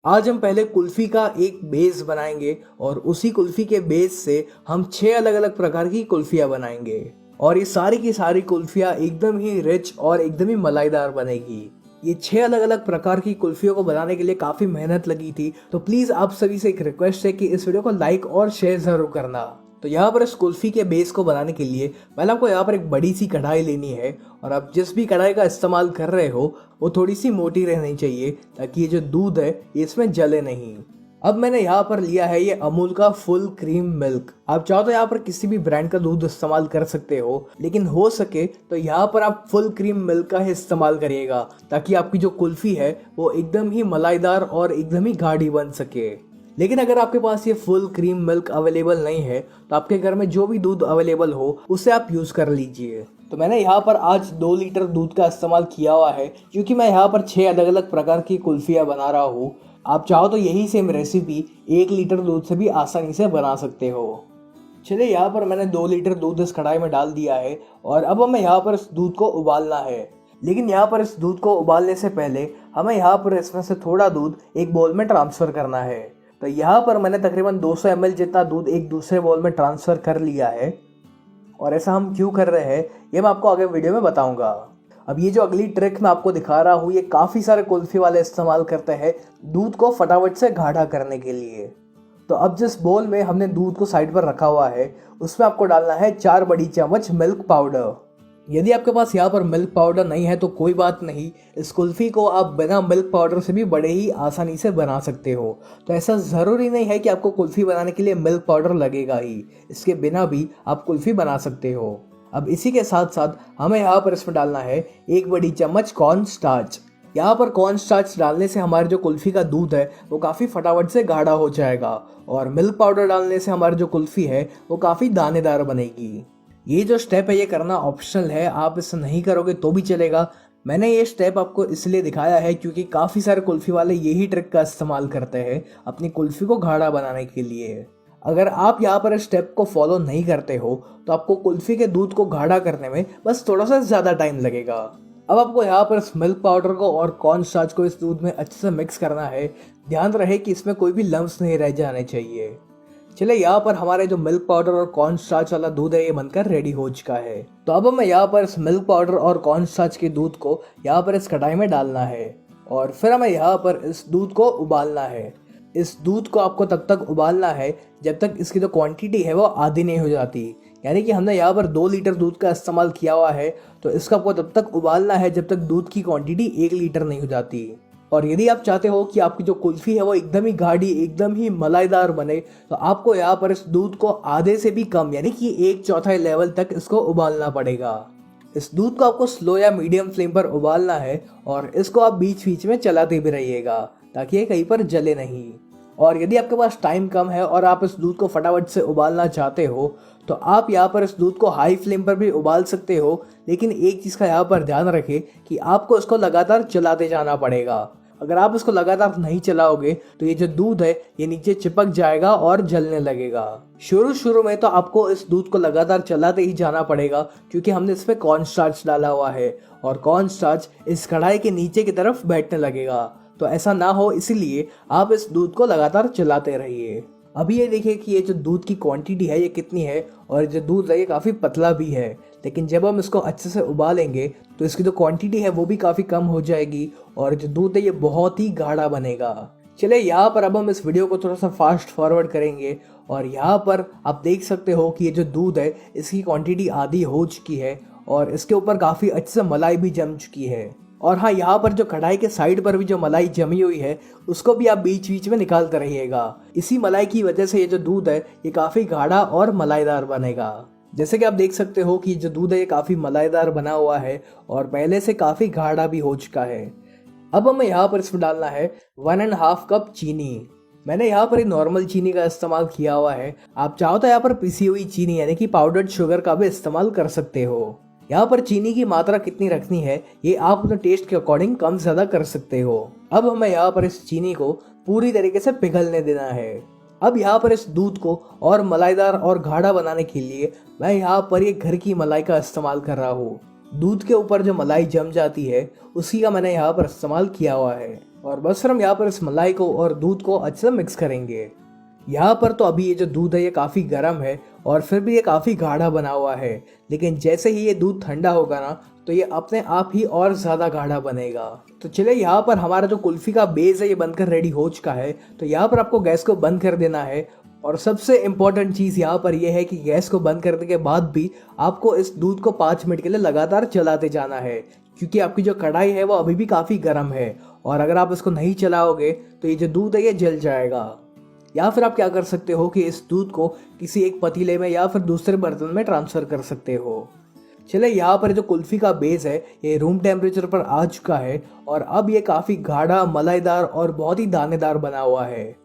आज हम पहले कुल्फी का एक बेस बनाएंगे और उसी कुल्फी के बेस से हम 6 अलग अलग प्रकार की कुल्फियाँ बनाएंगे। और ये सारी की सारी कुल्फियाँ एकदम ही रिच और एकदम ही मलाईदार बनेगी। ये 6 अलग अलग प्रकार की कुल्फियों को बनाने के लिए काफ़ी मेहनत लगी थी, तो प्लीज़ आप सभी से एक रिक्वेस्ट है कि इस वीडियो को लाइक और शेयर ज़रूर करना। तो यहाँ पर इस कुल्फी के बेस को बनाने के लिए पहले आपको यहाँ पर एक बड़ी सी कढ़ाई लेनी है। और आप जिस भी कढ़ाई का इस्तेमाल कर रहे हो वो थोड़ी सी मोटी रहनी चाहिए, ताकि ये जो दूध है ये इसमें जले नहीं। अब मैंने यहाँ पर लिया है ये अमूल का फुल क्रीम मिल्क। आप चाहो तो यहाँ पर किसी भी ब्रांड का दूध इस्तेमाल कर सकते हो, लेकिन हो सके तो यहाँ पर आप फुल क्रीम मिल्क का ही इस्तेमाल करिएगा, ताकि आपकी जो कुल्फी है वो एकदम ही मलाईदार और एकदम ही गाढ़ी बन सके। लेकिन अगर आपके पास ये फुल क्रीम मिल्क अवेलेबल नहीं है तो आपके घर में जो भी दूध अवेलेबल हो उसे आप यूज़ कर लीजिए। तो मैंने यहाँ पर आज 2 लीटर दूध का इस्तेमाल किया हुआ है, क्योंकि मैं यहाँ पर 6 अलग अलग प्रकार की कुल्फियाँ बना रहा हूँ। आप चाहो तो यही सेम रेसिपी 1 लीटर दूध से भी आसानी से बना सकते हो। चलिए, यहाँ पर मैंने 2 लीटर दूध इस कढ़ाई में डाल दिया है और अब हमें यहाँ पर इस दूध को उबालना है। लेकिन यहाँ पर इस दूध को उबालने से पहले हमें यहाँ पर इसमें से थोड़ा दूध एक बाउल में ट्रांसफ़र करना है। तो यहाँ पर मैंने तकरीबन 200 ml जितना दूध एक दूसरे बाउल में ट्रांसफ़र कर लिया है। और ऐसा हम क्यों कर रहे हैं ये मैं आपको आगे वीडियो में बताऊंगा। अब ये जो अगली ट्रिक मैं आपको दिखा रहा हूँ ये काफ़ी सारे कुल्फ़ी वाले इस्तेमाल करते हैं दूध को फटाफट से गाढ़ा करने के लिए। तो अब जिस बोल में हमने दूध को साइड पर रखा हुआ है उसमें आपको डालना है 4 बड़ी चम्मच मिल्क पाउडर। यदि आपके पास यहाँ पर मिल्क पाउडर नहीं है तो कोई बात नहीं, इस कुल्फ़ी को आप बिना मिल्क पाउडर से भी बड़े ही आसानी से बना सकते हो। तो ऐसा ज़रूरी नहीं है कि आपको कुल्फ़ी बनाने के लिए मिल्क पाउडर लगेगा ही, इसके बिना भी आप कुल्फ़ी बना सकते हो। अब इसी के साथ साथ हमें यहाँ पर इसमें डालना है 1 बड़ी चम्मच कॉर्न स्टार्च। यहाँ पर कॉर्न स्टार्च डालने से हमारे जो कुल्फ़ी का दूध है वो काफ़ी फटाफट से गाढ़ा हो जाएगा, और मिल्क पाउडर डालने से हमारी जो कुल्फ़ी है वो काफ़ी दानेदार बनेगी। ये जो स्टेप है ये करना ऑप्शनल है, आप इसे नहीं करोगे तो भी चलेगा। मैंने ये स्टेप आपको इसलिए दिखाया है क्योंकि काफ़ी सारे कुल्फ़ी वाले यही ट्रिक का इस्तेमाल करते हैं अपनी कुल्फ़ी को गाढ़ा बनाने के लिए। अगर आप यहाँ पर इस स्टेप को फॉलो नहीं करते हो तो आपको कुल्फ़ी के दूध को गाढ़ा करने में बस थोड़ा सा ज़्यादा टाइम लगेगा। अब आपको यहाँ पर इस मिल्क पाउडर को और कॉर्न स्टार्च को इस दूध में अच्छे से मिक्स करना है। ध्यान रहे कि इसमें कोई भी लम्स नहीं रह जाने चाहिए। चले, यहाँ पर हमारे जो मिल्क पाउडर और कॉर्न स्टार्च वाला दूध है ये बनकर रेडी हो चुका है। तो अब हमें यहाँ पर इस मिल्क पाउडर और कॉर्न स्टार्च के दूध को यहाँ पर इस कढ़ाई में डालना है और फिर हमें यहाँ पर इस दूध को उबालना है। इस दूध को आपको तब तक उबालना है जब तक इसकी जो क्वांटिटी है वो आधी नहीं हो जाती। यानी कि हमने यहाँ पर 2 लीटर दूध का इस्तेमाल किया हुआ है, तो इसको आपको तब तक उबालना है जब तक दूध की क्वांटिटी 1 लीटर नहीं हो जाती। और यदि आप चाहते हो कि आपकी जो कुल्फ़ी है वो एकदम ही गाढ़ी एकदम ही मलाईदार बने, तो आपको यहाँ पर इस दूध को आधे से भी कम यानी कि 1/4 लेवल तक इसको उबालना पड़ेगा। इस दूध को आपको स्लो या मीडियम फ्लेम पर उबालना है और इसको आप बीच बीच में चलाते भी रहिएगा ताकि ये कहीं पर जले नहीं। और यदि आपके पास टाइम कम है और आप इस दूध को फटाफट से उबालना चाहते हो तो आप यहाँ पर इस दूध को हाई फ्लेम पर भी उबाल सकते हो, लेकिन एक चीज़ का यहाँ पर ध्यान रखें कि आपको इसको लगातार चलाते जाना पड़ेगा। अगर आप इसको लगातार नहीं चलाओगे तो ये जो दूध है ये नीचे चिपक जाएगा और जलने लगेगा। शुरू में तो आपको इस दूध को लगातार चलाते ही जाना पड़ेगा, क्योंकि हमने इसमें कॉर्न स्टार्च डाला हुआ है और कॉर्न स्टार्च इस कढ़ाई के नीचे की तरफ बैठने लगेगा। तो ऐसा ना हो इसलिए आप इस दूध को लगातार चलाते रहिए। अभी ये देखिए कि ये जो दूध की क्वांटिटी है ये कितनी है, और जो दूध है ये काफ़ी पतला भी है। लेकिन जब हम इसको अच्छे से उबालेंगे तो इसकी जो क्वांटिटी है वो भी काफ़ी कम हो जाएगी और जो दूध है ये बहुत ही गाढ़ा बनेगा। चलिए, यहाँ पर अब हम इस वीडियो को थोड़ा सा फास्ट फॉरवर्ड करेंगे और यहाँ पर आप देख सकते हो कि ये जो दूध है इसकी क्वांटिटी आधी हो चुकी है और इसके ऊपर काफ़ी अच्छे से मलाई भी जम चुकी है। और हाँ, यहाँ पर जो कढ़ाई के साइड पर भी जो मलाई जमी हुई है उसको भी आप बीच बीच में निकालते रहिएगा। इसी मलाई की वजह से ये जो दूध है ये काफ़ी गाढ़ा और मलाईदार बनेगा। जैसे कि आप देख सकते हो कि जो दूध है ये काफ़ी मलाईदार बना हुआ है और पहले से काफ़ी गाढ़ा भी हो चुका है। अब हमें यहाँ पर इसमें डालना है 1.5 कप चीनी। मैंने यहाँ पर नॉर्मल चीनी का इस्तेमाल किया हुआ है। आप चाहो तो यहाँ पर पिसी हुई चीनी यानी कि पाउडर्ड शुगर का भी इस्तेमाल कर सकते हो। यहाँ पर चीनी की मात्रा कितनी रखनी है ये आप अपने टेस्ट के अकॉर्डिंग कम ज़्यादा कर सकते हो। अब हमें यहाँ पर इस चीनी को पूरी तरीके से पिघलने देना है। अब यहाँ पर इस दूध को और मलाईदार और गाढ़ा बनाने के लिए मैं यहाँ पर ये घर की मलाई का इस्तेमाल कर रहा हूँ। दूध के ऊपर जो मलाई जम जाती है उसी का मैंने यहाँ पर इस्तेमाल किया हुआ है। और बस फिर हम यहाँ पर इस मलाई को और दूध को अच्छे से मिक्स करेंगे। यहाँ पर तो अभी ये जो दूध है ये काफ़ी गर्म है और फिर भी ये काफ़ी गाढ़ा बना हुआ है, लेकिन जैसे ही ये दूध ठंडा होगा ना तो ये अपने आप ही और ज़्यादा गाढ़ा बनेगा। तो चलिए यहाँ पर हमारा जो कुल्फ़ी का बेस है ये बनकर रेडी हो चुका है। तो यहाँ पर आपको गैस को बंद कर देना है और सबसे इम्पॉर्टेंट चीज़ यहाँ पर यह है कि गैस को बंद करने के बाद भी आपको इस दूध को 5 मिनट के लिए लगातार चलाते जाना है, क्योंकि आपकी जो कढ़ाई है वो अभी भी काफ़ी गर्म है और अगर आप इसको नहीं चलाओगे तो ये जो दूध है ये जल जाएगा। या फिर आप क्या कर सकते हो कि इस दूध को किसी एक पतीले में या फिर दूसरे बर्तन में ट्रांसफ़र कर सकते हो। चले यहाँ पर जो कुल्फ़ी का बेस है ये रूम टेम्परेचर पर आ चुका है और अब ये काफ़ी गाढ़ा, मलाईदार और बहुत ही दानेदार बना हुआ है।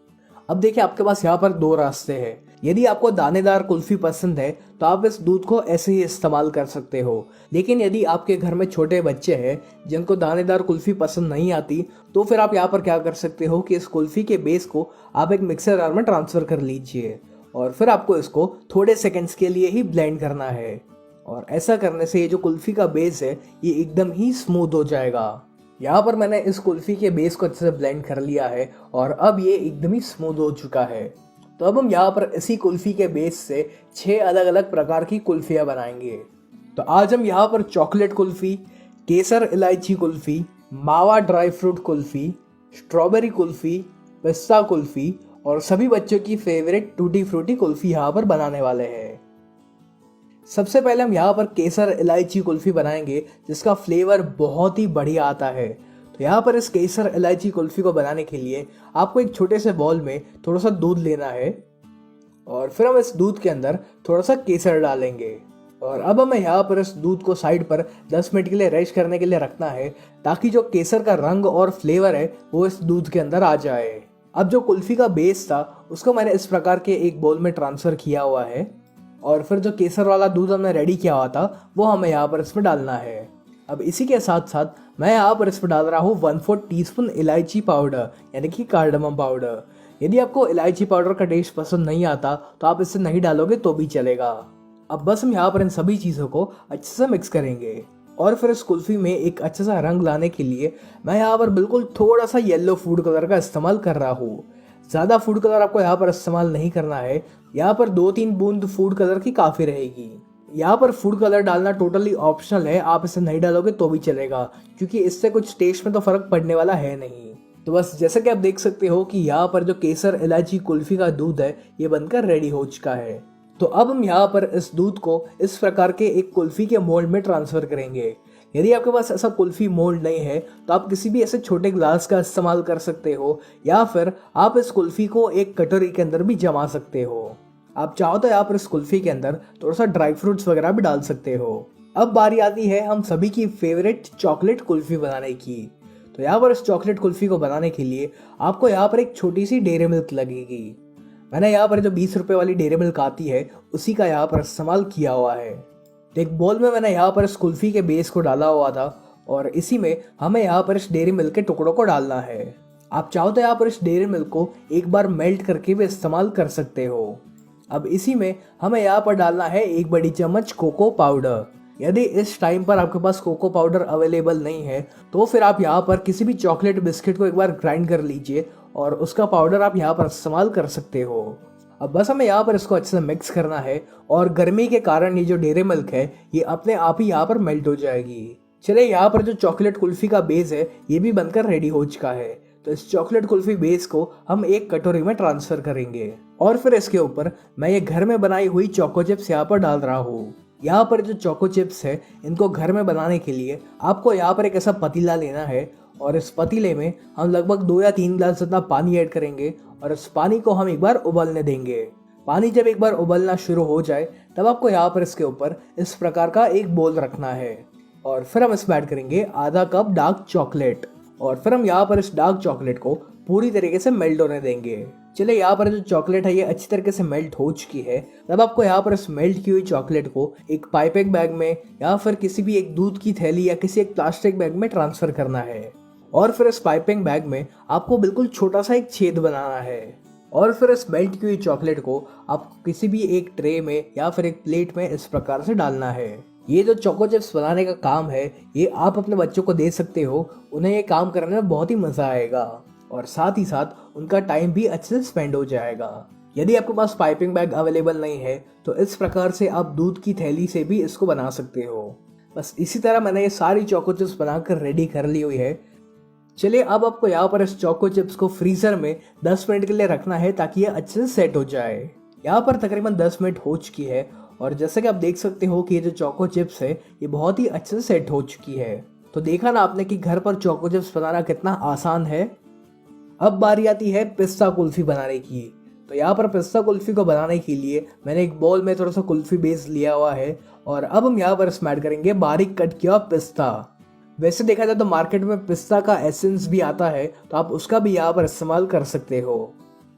अब देखिए आपके पास यहाँ पर 2 रास्ते हैं। यदि आपको दानेदार कुल्फ़ी पसंद है तो आप इस दूध को ऐसे ही इस्तेमाल कर सकते हो, लेकिन यदि आपके घर में छोटे बच्चे हैं जिनको दानेदार कुल्फ़ी पसंद नहीं आती तो फिर आप यहाँ पर क्या कर सकते हो कि इस कुल्फ़ी के बेस को आप एक मिक्सर जार में ट्रांसफ़र कर लीजिए और फिर आपको इसको थोड़े सेकेंड्स के लिए ही ब्लेंड करना है। और ऐसा करने से ये जो कुल्फ़ी का बेस है ये एकदम ही स्मूथ हो जाएगा। यहाँ पर मैंने इस कुल्फ़ी के बेस को अच्छे से ब्लेंड कर लिया है और अब ये एकदम ही स्मूथ हो चुका है। तो अब हम यहाँ पर इसी कुल्फ़ी के बेस से 6 अलग अलग प्रकार की कुल्फ़ियाँ बनाएंगे। तो आज हम यहाँ पर चॉकलेट कुल्फ़ी, केसर इलायची कुल्फ़ी, मावा dry fruit kulfi, strawberry kulfi, पिस्ता कुल्फ़ी और सभी बच्चों की फेवरेट टूटी फ्रूटी कुल्फ़ी यहाँ पर बनाने वाले हैं। सबसे पहले हम यहाँ पर केसर इलायची कुल्फ़ी बनाएंगे जिसका फ्लेवर बहुत ही बढ़िया आता है। तो यहाँ पर इस केसर इलायची कुल्फ़ी को बनाने के लिए आपको एक छोटे से बॉल में थोड़ा सा दूध लेना है और फिर हम इस दूध के अंदर थोड़ा सा केसर डालेंगे और अब हमें यहाँ पर इस दूध को साइड पर 10 मिनट के लिए रेस्ट करने के लिए रखना है ताकि जो केसर का रंग और फ्लेवर है वो इस दूध के अंदर आ जाए। अब जो कुल्फ़ी का बेस था उसको मैंने इस प्रकार के एक बोल में ट्रांसफ़र किया हुआ है और फिर जो केसर वाला दूध हमने रेडी किया हुआ था वो हमें यहाँ पर इसमें डालना है। अब इसी के साथ साथ मैं यहाँ पर इसमें डाल रहा हूँ 1/4 टीस्पून इलायची पाउडर यानी कि कार्डमम पाउडर। यदि आपको इलायची पाउडर का टेस्ट पसंद नहीं आता तो आप इसे नहीं डालोगे तो भी चलेगा। अब बस हम यहाँ पर इन सभी चीज़ों को अच्छे से मिक्स करेंगे और फिर इस कुल्फ़ी में एक अच्छा सा रंग लाने के लिए मैं यहाँ पर बिल्कुल थोड़ा सा येलो फूड कलर का इस्तेमाल कर रहा हूँ। ज़्यादा फूड कलर आपको यहाँ पर इस्तेमाल नहीं करना है, यहाँ पर 2-3 बूंद फूड कलर की काफ़ी रहेगी। यहाँ पर फूड कलर डालना टोटली ऑप्शनल है, आप इसे नहीं डालोगे तो भी चलेगा क्योंकि इससे कुछ टेस्ट में तो फ़र्क पड़ने वाला है नहीं। तो बस जैसा कि आप देख सकते हो कि यहाँ पर जो केसर इलायची कुल्फ़ी का दूध है ये बनकर रेडी हो चुका है। तो अब हम यहाँ पर इस दूध को इस प्रकार के एक कुल्फ़ी के मोल्ड में ट्रांसफ़र करेंगे। यदि आपके पास ऐसा कुल्फ़ी मोल्ड नहीं है तो आप किसी भी ऐसे छोटे ग्लास का इस्तेमाल कर सकते हो या फिर आप इस कुल्फ़ी को एक कटोरी के अंदर भी जमा सकते हो। आप चाहो तो यहाँ पर इस कुल्फ़ी के अंदर थोड़ा सा ड्राई फ्रूट्स वगैरह भी डाल सकते हो। अब बारी आती है हम सभी की फेवरेट चॉकलेट कुल्फ़ी बनाने की। तो यहाँ पर इस चॉकलेट कुल्फ़ी को बनाने के लिए आपको यहाँ पर एक छोटी सी डेयरी मिल्क लगेगी। मैंने यहाँ पर जो 20 रुपये वाली डेयरी मिल्क आती है उसी का यहाँ पर इस्तेमाल किया हुआ है। तो एक बोल में मैंने यहाँ पर इस कुल्फ़ी के बेस को डाला हुआ था और इसी में हमें यहाँ पर इस डेयरी मिल्क के टुकड़ों को डालना है। आप चाहो तो यहाँ पर इस डेयरी मिल्क को एक बार मेल्ट करके भी इस्तेमाल कर सकते हो। अब इसी में हमें यहाँ पर डालना है 1 बड़ी चम्मच कोको पाउडर। यदि इस टाइम पर आपके पास कोको पाउडर अवेलेबल नहीं है तो फिर आप यहाँ पर किसी भी चॉकलेट बिस्किट को एक बार ग्राइंड कर लीजिए और उसका पाउडर आप यहाँ पर इस्तेमाल कर सकते हो। अब बस हमें यहाँ पर इसको अच्छे से मिक्स करना है और गर्मी के कारण ये जो डेयरी मिल्क है ये अपने आप ही यहाँ पर मेल्ट हो जाएगी। चलिए यहाँ पर जो चॉकलेट कुल्फ़ी का बेस है ये भी बनकर रेडी हो चुका है। तो इस चॉकलेट कुल्फ़ी बेस को हम एक कटोरी में ट्रांसफ़र करेंगे और फिर इसके ऊपर मैं ये घर में बनाई हुई चोको चिप्स यहाँ पर डाल रहा हूँ। यहाँ पर जो चोको चिप्स है इनको घर में बनाने के लिए आपको यहाँ पर एक ऐसा पतीला लेना है और इस पतीले में हम लगभग 2 या 3 गिलास जितना पानी ऐड करेंगे और इस पानी को हम एक बार उबलने देंगे। पानी जब एक बार उबलना शुरू हो जाए तब आपको यहाँ पर इसके ऊपर इस प्रकार का एक बोल रखना है और फिर हम इसमें ऐड करेंगे आधा कप डार्क चॉकलेट और फिर हम यहाँ पर इस डार्क चॉकलेट को पूरी तरीके से मेल्ट होने देंगे। चलिए यहाँ पर जो चॉकलेट है ये अच्छी तरीके से मेल्ट हो चुकी है। तब आपको यहाँ पर इस मेल्ट की हुई चॉकलेट को एक पाइपिंग बैग में या फिर किसी भी एक दूध की थैली या किसी एक प्लास्टिक बैग में ट्रांसफर करना है और फिर इस पाइपिंग बैग में आपको बिल्कुल छोटा सा एक छेद बनाना है और फिर इस मेल्ट की हुई चॉकलेट को आपको किसी भी एक ट्रे में या फिर एक प्लेट में इस प्रकार से डालना है ये जो चोको चिप्स बनाने का काम है, ये आप अपने बच्चों को दे सकते हो। उन्हें ये काम करने में बहुत ही मज़ा आएगा और साथ ही साथ उनका टाइम भी अच्छे से स्पेंड हो जाएगा। यदि आपके पास पाइपिंग बैग अवेलेबल नहीं है तो इस प्रकार से आप दूध की थैली से भी इसको बना सकते हो। बस इसी तरह मैंने ये सारी चोको चिप्स बनाकर रेडी कर ली हुई है। चलिए अब आपको यहाँ पर इस चोको चिप्स को फ्रीज़र में 10 मिनट के लिए रखना है ताकि ये अच्छे से सेट हो जाए। यहाँ पर तकरीबन 10 मिनट हो चुकी है और जैसे कि आप देख सकते हो कि ये जो चोको चिप्स है ये बहुत ही अच्छे से सेट हो चुकी है। तो देखा ना आपने कि घर पर चोको चिप्स बनाना कितना आसान है। अब बारी आती है पिस्ता कुल्फी बनाने की। तो यहाँ पर पिस्ता कुल्फी को बनाने के लिए मैंने एक बाउल में थोड़ा सा कुल्फी बेस लिया हुआ है और अब हम यहाँ पर इसमें ऐड करेंगे बारीक कट किया पिस्ता। वैसे देखा जाए तो मार्केट में पिस्ता का एसेंस भी आता है, तो आप उसका भी यहाँ पर इस्तेमाल कर सकते हो।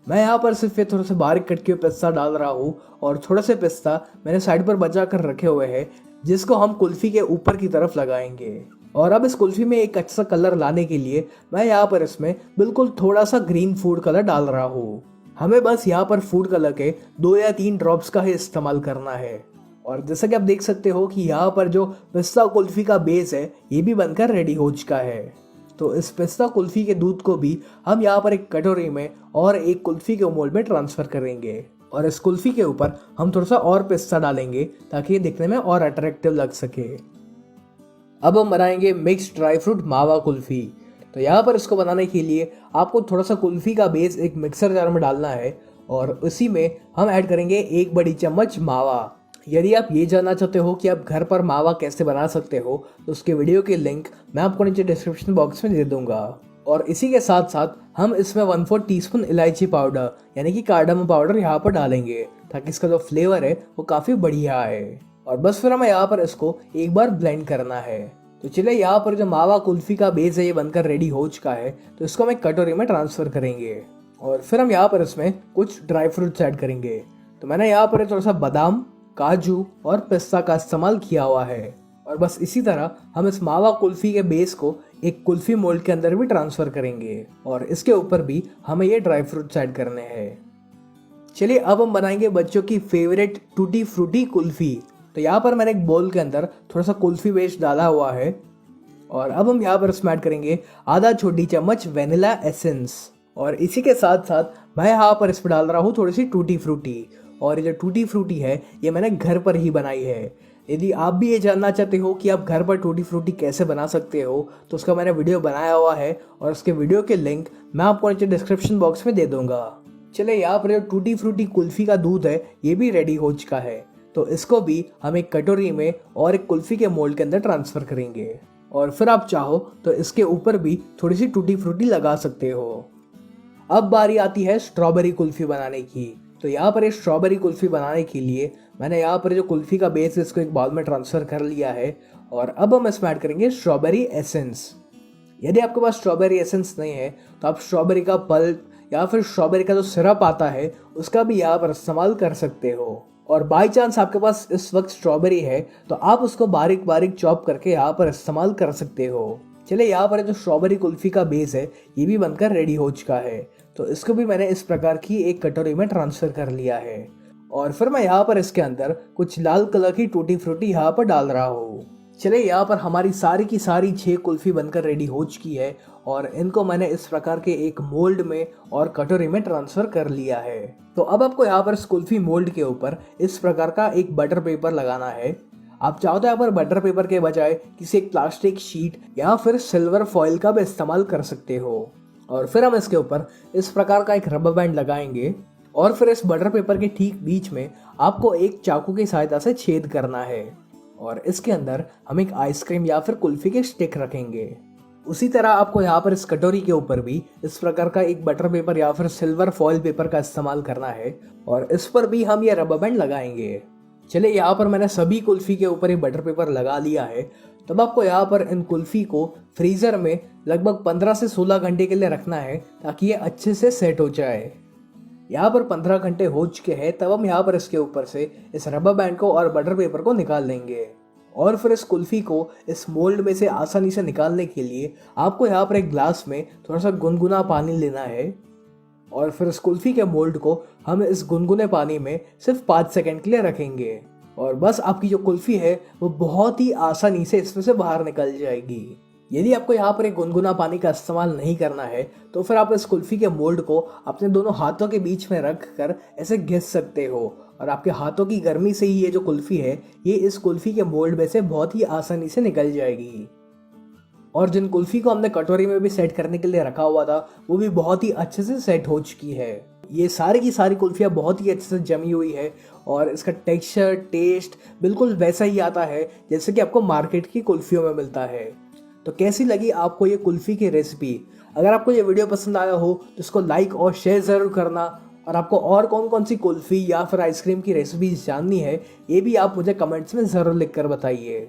मैं यहाँ पर सिर्फ थोड़ा सा बारीक कट के पिस्ता डाल रहा हूँ और थोड़ा से पिस्ता मैंने साइड पर बचा कर रखे हुए हैं जिसको हम कुल्फी के ऊपर की तरफ लगाएंगे। और अब इस कुल्फी में एक अच्छा कलर लाने के लिए मैं यहाँ पर इसमें बिल्कुल थोड़ा सा ग्रीन फूड कलर डाल रहा हूँ। हमें बस यहाँ पर फूड कलर के 2 या 3 ड्रॉप्स का ही इस्तेमाल करना है। और जैसा कि आप देख सकते हो कि यहाँ पर जो पिस्ता कुल्फी का बेस है ये भी बनकर रेडी हो चुका है। तो इस पिस्ता कुल्फी के दूध को भी हम यहाँ पर एक कटोरी में और एक कुल्फी के मोल्ड में ट्रांसफर करेंगे और इस कुल्फी के ऊपर हम थोड़ा सा और पिस्ता डालेंगे ताकि ये दिखने में और अट्रैक्टिव लग सके। अब हम बनाएंगे मिक्स ड्राई फ्रूट मावा कुल्फी। तो यहाँ पर इसको बनाने के लिए आपको थोड़ा सा कुल्फी का बेस एक मिक्सर जार में डालना है और उसी में हम ऐड करेंगे 1 बड़ी चम्मच मावा। यदि आप ये जानना चाहते हो कि आप घर पर मावा कैसे बना सकते हो तो उसके वीडियो की लिंक मैं आपको नीचे डिस्क्रिप्शन बॉक्स में दे दूंगा। और इसी के साथ साथ हम इसमें 1/4 टीस्पून इलायची पाउडर यानी कि कार्डमम पाउडर यहाँ पर डालेंगे ताकि इसका जो फ्लेवर है वो काफ़ी बढ़िया आए। और बस फिर हमें यहाँ पर इसको एक बार ब्लेंड करना है। तो चलिए यहाँ पर जो मावा कुल्फी का बेस है ये बनकर रेडी हो चुका है, तो इसको हम एक कटोरी में ट्रांसफ़र करेंगे और फिर हम यहाँ पर इसमें कुछ ड्राई फ्रूट्स ऐड करेंगे। तो मैंने यहाँ पर थोड़ा सा बादाम, काजू और पिस्ता का इस्तेमाल किया हुआ है। और बस इसी तरह हम इस मावा कुल्फी के बेस को एक कुल्फी मोल्ड के अंदर भी ट्रांसफ़र करेंगे और इसके ऊपर भी हमें ये ड्राई फ्रूट्स ऐड करने हैं। चलिए अब हम बनाएंगे बच्चों की फेवरेट टूटी फ्रूटी कुल्फी। तो यहाँ पर मैंने एक बोल के अंदर थोड़ा सा कुल्फी बेस डाला हुआ है और अब हम यहाँ पर इसमें ऐड करेंगे आधा छोटी चम्मच वेनिला एसेंस और इसी के साथ साथ मैं यहाँ पर इसमें डाल रहा हूँ थोड़ी सी टूटी फ्रूटी। और ये जो टूटी फ्रूटी है ये मैंने घर पर ही बनाई है। यदि आप भी ये जानना चाहते हो कि आप घर पर टूटी फ्रूटी कैसे बना सकते हो तो उसका मैंने वीडियो बनाया हुआ है और उसके वीडियो के लिंक मैं आपको नीचे डिस्क्रिप्शन बॉक्स में दे दूंगा। चलिए यहाँ पर जो टूटी फ्रूटी कुल्फी का दूध है ये भी रेडी हो चुका है, तो इसको भी हम एक कटोरी में और एक कुल्फी के मोल्ड के अंदर ट्रांसफ़र करेंगे और फिर आप चाहो तो इसके ऊपर भी थोड़ी सी टूटी फ्रूटी लगा सकते हो। अब बारी आती है स्ट्रॉबेरी कुल्फी बनाने की। तो यहाँ पर एक स्ट्रॉबेरी कुल्फ़ी बनाने के लिए मैंने यहाँ पर जो कुल्फ़ी का बेस है इसको एक बाउल में ट्रांसफ़र कर लिया है और अब हम इसमें ऐड करेंगे स्ट्रॉबेरी एसेंस। यदि आपके पास स्ट्रॉबेरी एसेंस नहीं है तो आप स्ट्रॉबेरी का पल्प या फिर स्ट्रॉबेरी का जो सिरप आता है उसका भी यहाँ पर इस्तेमाल कर सकते हो। और बाई चांस आपके पास इस वक्त स्ट्रॉबेरी है तो आप उसको बारीक बारीक चॉप करके यहाँ पर इस्तेमाल कर सकते हो। चलिए यहाँ पर जो स्ट्रॉबेरी कुल्फ़ी का बेस है ये भी बनकर रेडी हो चुका है, तो इसको भी मैंने इस प्रकार की एक कटोरी में ट्रांसफ़र कर लिया है और फिर मैं यहाँ पर इसके अंदर कुछ लाल कलर की टूटी फ्रूटी यहाँ पर डाल रहा हूँ। चलिए यहाँ पर हमारी सारी की सारी 6 कुल्फ़ी बनकर रेडी हो चुकी है और इनको मैंने इस प्रकार के एक मोल्ड में और कटोरी में ट्रांसफ़र कर लिया है। तो अब आपको यहाँ पर इस कुल्फ़ी मोल्ड के ऊपर इस प्रकार का एक बटर पेपर लगाना है। आप चाहो तो यहाँ पर बटर पेपर के बजाय किसी एक प्लास्टिक शीट या फिर सिल्वर फॉइल का भी इस्तेमाल कर सकते हो और फिर हम इसके ऊपर इस प्रकार का एक रबर बैंड लगाएंगे और फिर इस बटर पेपर के ठीक बीच में आपको एक चाकू की सहायता से छेद करना है और इसके अंदर हम एक आइसक्रीम या फिर कुल्फी के स्टिक रखेंगे। उसी तरह आपको यहाँ पर इस कटोरी के ऊपर भी इस प्रकार का एक बटर पेपर या फिर सिल्वर फॉइल पेपर का इस्तेमाल करना है और इस पर भी हम ये रबर बैंड लगाएंगे। चलिए यहाँ पर मैंने सभी कुल्फ़ी के ऊपर ये बटर पेपर लगा लिया है। तब आपको यहाँ पर इन कुल्फ़ी को फ्रीज़र में लगभग 15 से 16 घंटे के लिए रखना है ताकि ये अच्छे से सेट हो जाए। यहाँ पर 15 घंटे हो चुके हैं, तब हम यहाँ पर इसके ऊपर से इस रबर बैंड को और बटर पेपर को निकाल लेंगे और फिर इस कुल्फ़ी को इस मोल्ड में से आसानी से निकालने के लिए आपको यहाँ पर एक ग्लास में थोड़ा सा गुनगुना पानी लेना है और फिर इस कुल्फ़ी के मोल्ड को हम इस गुनगुने पानी में सिर्फ 5 सेकंड के लिए रखेंगे और बस आपकी जो कुल्फ़ी है वो बहुत ही आसानी से इसमें से बाहर निकल जाएगी। यदि आपको यहाँ पर एक गुनगुना पानी का इस्तेमाल नहीं करना है तो फिर आप इस कुल्फ़ी के मोल्ड को अपने दोनों हाथों के बीच में रख कर ऐसे घिस सकते हो और आपके हाथों की गर्मी से ही ये जो कुल्फ़ी है ये इस कुल्फ़ी के मोल्ड में से बहुत ही आसानी से निकल जाएगी। और जिन कुल्फ़ी को हमने कटोरी में भी सेट करने के लिए रखा हुआ था वो भी बहुत ही अच्छे से सेट हो चुकी है। ये सारी की सारी कुल्फ़ियाँ बहुत ही अच्छे से जमी हुई है और इसका टेक्सचर टेस्ट बिल्कुल वैसा ही आता है जैसे कि आपको मार्केट की कुल्फ़ियों में मिलता है। तो कैसी लगी आपको ये कुल्फ़ी की रेसिपी? अगर आपको ये वीडियो पसंद आया हो तो इसको लाइक और शेयर ज़रूर करना और आपको और कौन कौन सी कुल्फ़ी या फिर आइसक्रीम की रेसिपीज़ जाननी है ये भी आप मुझे कमेंट्स में ज़रूर लिख कर बताइए।